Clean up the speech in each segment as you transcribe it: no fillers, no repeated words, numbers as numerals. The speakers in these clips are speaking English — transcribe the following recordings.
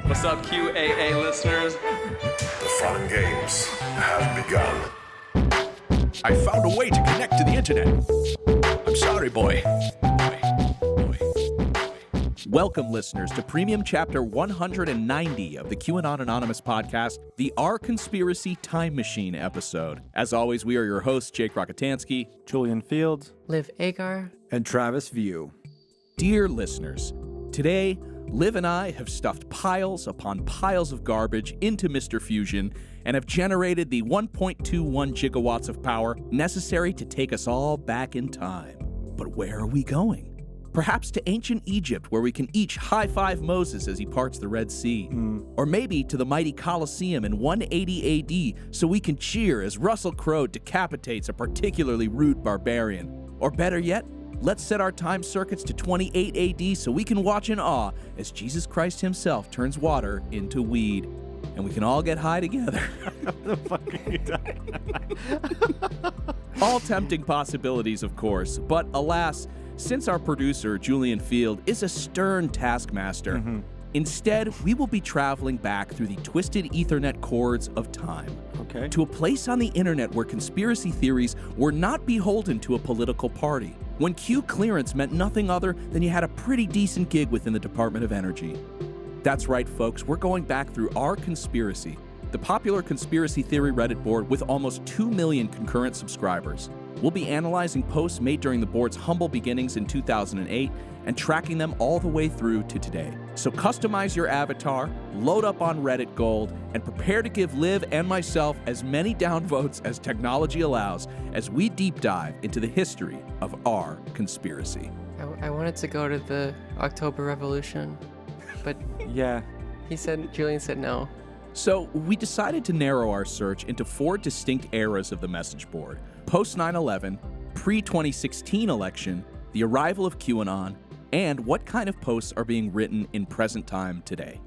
What's up, QAA listeners? The fun games have begun. I found a way to connect to the internet. I'm sorry, boy. Welcome, listeners, to Premium Chapter 190 of the QAnon Anonymous podcast, the Our Conspiracy Time Machine episode. As always, we are your hosts, Jake Rockatansky, Julian Fields, Liv Agar, and Travis View. Dear listeners, today, Liv and I have stuffed piles upon piles of garbage into Mr. Fusion and have generated the 1.21 gigawatts of power necessary to take us all back in time. But where are we going? Perhaps to ancient Egypt, where we can each high-five Moses as he parts the Red Sea. Or maybe to the mighty Colosseum in 180 AD so we can cheer as Russell Crowe decapitates a particularly rude barbarian. Or better yet, let's set our time circuits to 28 AD so we can watch in awe as Jesus Christ himself turns water into weed. And we can all get high together. What the fuck are you talking about? All tempting possibilities, of course, but alas, since our producer, Julian Field, is a stern taskmaster, instead, we will be traveling back through the twisted Ethernet cords of time. Okay. To a place on the internet where conspiracy theories were not beholden to a political party. When Q clearance meant nothing other than you had a pretty decent gig within the Department of Energy. That's right, folks, we're going back through Our Conspiracy, the popular conspiracy theory Reddit board with almost 2 million concurrent subscribers. We'll be analyzing posts made during the board's humble beginnings in 2008 and tracking them all the way through to today. So customize your avatar, load up on Reddit Gold, and prepare to give Liv and myself as many downvotes as technology allows as we deep dive into the history of our conspiracy. I wanted to go to the October Revolution, but Yeah. Julian said no. So we decided to narrow our search into 4 distinct eras of the message board: post 9/11, pre-2016 election, the arrival of QAnon, and what kind of posts are being written in present time today.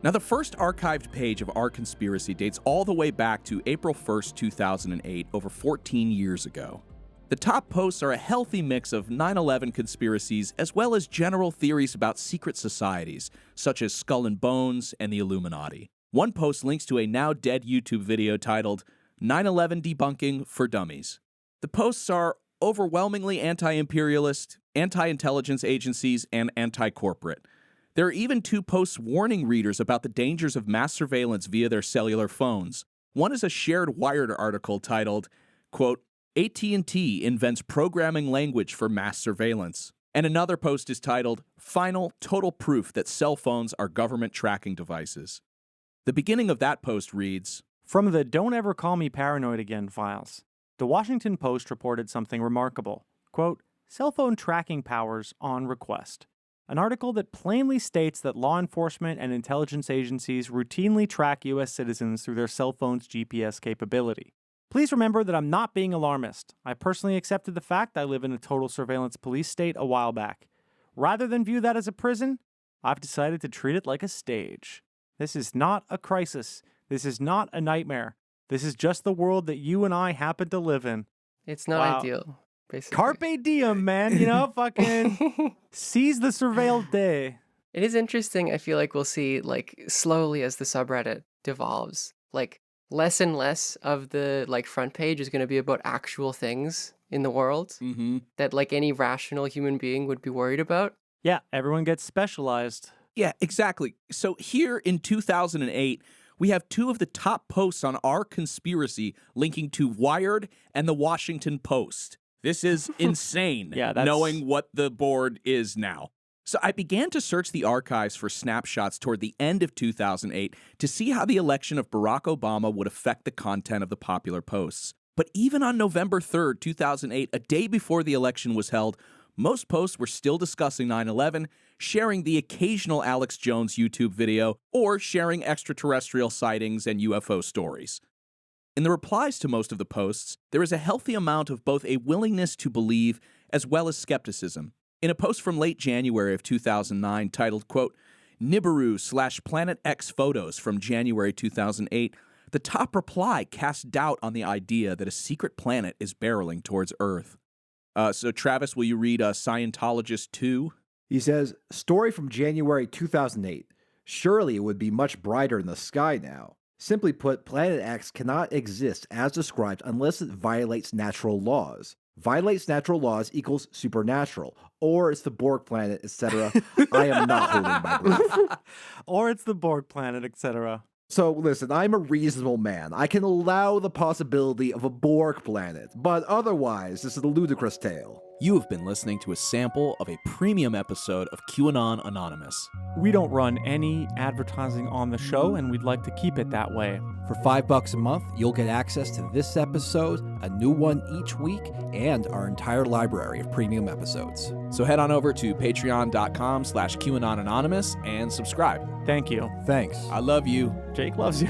Now, the first archived page of Our Conspiracy dates all the way back to April 1st, 2008, over 14 years ago. The top posts are a healthy mix of 9/11 conspiracies as well as general theories about secret societies, such as Skull and Bones and the Illuminati. One post links to a now-dead YouTube video titled 9/11 Debunking for Dummies. The posts are overwhelmingly anti-imperialist, anti-intelligence agencies, and anti-corporate. There are even 2 posts warning readers about the dangers of mass surveillance via their cellular phones. One is a shared Wired article titled, quote, AT&T invents programming language for mass surveillance. And another post is titled, Final Total Proof that Cell Phones are Government Tracking Devices. The beginning of that post reads, From the Don't Ever Call Me Paranoid Again files, the Washington Post reported something remarkable. Quote, cell phone tracking powers on request. An article that plainly states that law enforcement and intelligence agencies routinely track U.S. citizens through their cell phone's GPS capability. Please remember that I'm not being alarmist. I personally accepted the fact I live in a total surveillance police state a while back. Rather than view that as a prison, I've decided to treat it like a stage. This is not a crisis. This is not a nightmare. This is just the world that you and I happen to live in. It's not ideal, basically. Carpe diem, man. You know, fucking seize the surveilled day. It is interesting. I feel like we'll see, like, slowly as the subreddit devolves, like, less and less of the, like, front page is going to be about actual things in the world that, like, any rational human being would be worried about. Yeah, everyone gets specialized. Yeah, exactly. So here in 2008, we have 2 of the top posts on Our Conspiracy linking to Wired and the Washington Post. This is insane, knowing what the board is now. So I began to search the archives for snapshots toward the end of 2008 to see how the election of Barack Obama would affect the content of the popular posts. But even on November 3rd, 2008, a day before the election was held, most posts were still discussing 9/11, sharing the occasional Alex Jones YouTube video, or sharing extraterrestrial sightings and UFO stories. In the replies to most of the posts, there is a healthy amount of both a willingness to believe as well as skepticism. In a post from late January of 2009 titled, quote, Nibiru/Planet X photos from January 2008, the top reply casts doubt on the idea that a secret planet is barreling towards Earth. So Travis, will you read Scientologist 2? He says, story from January 2008 Surely it would be much brighter in the sky now. Simply put, Planet X cannot exist as described unless it violates natural laws. Violates natural laws equals supernatural, or it's the Borg planet, etc. I am not holding my breath. Or it's the Borg planet, etc. So listen, I'm a reasonable man. I can allow the possibility of a Borg planet, but otherwise, this is a ludicrous tale. You have been listening to a sample of a premium episode of QAnon Anonymous. We don't run any advertising on the show, and we'd like to keep it that way. For $5 a month, you'll get access to this episode, a new one each week, and our entire library of premium episodes. So head on over to patreon.com/QAnon Anonymous and subscribe. Thank you. Thanks. I love you. Jake loves you.